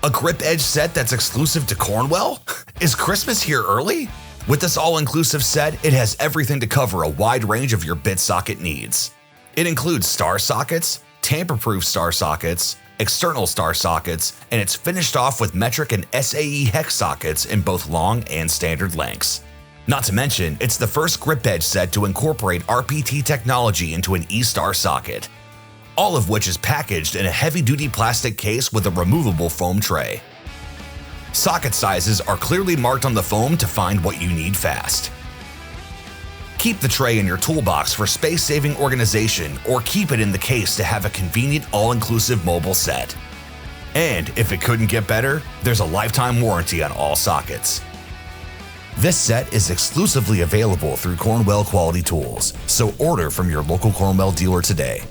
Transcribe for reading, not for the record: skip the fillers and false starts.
A grip edge set that's exclusive to Cornwell? Is Christmas here early? With this all-inclusive set, it has everything to cover a wide range of your bit socket needs. It includes star sockets, tamper-proof star sockets, external star sockets, and it's finished off with metric and SAE hex sockets in both long and standard lengths. Not to mention, it's the first grip edge set to incorporate RPT technology into an E-star socket, all of which is packaged in a heavy-duty plastic case with a removable foam tray. Socket sizes are clearly marked on the foam to find what you need fast. Keep the tray in your toolbox for space-saving organization, or keep it in the case to have a convenient all-inclusive mobile set. And if it couldn't get better, there's a lifetime warranty on all sockets. This set is exclusively available through Cornwell Quality Tools, so order from your local Cornwell dealer today.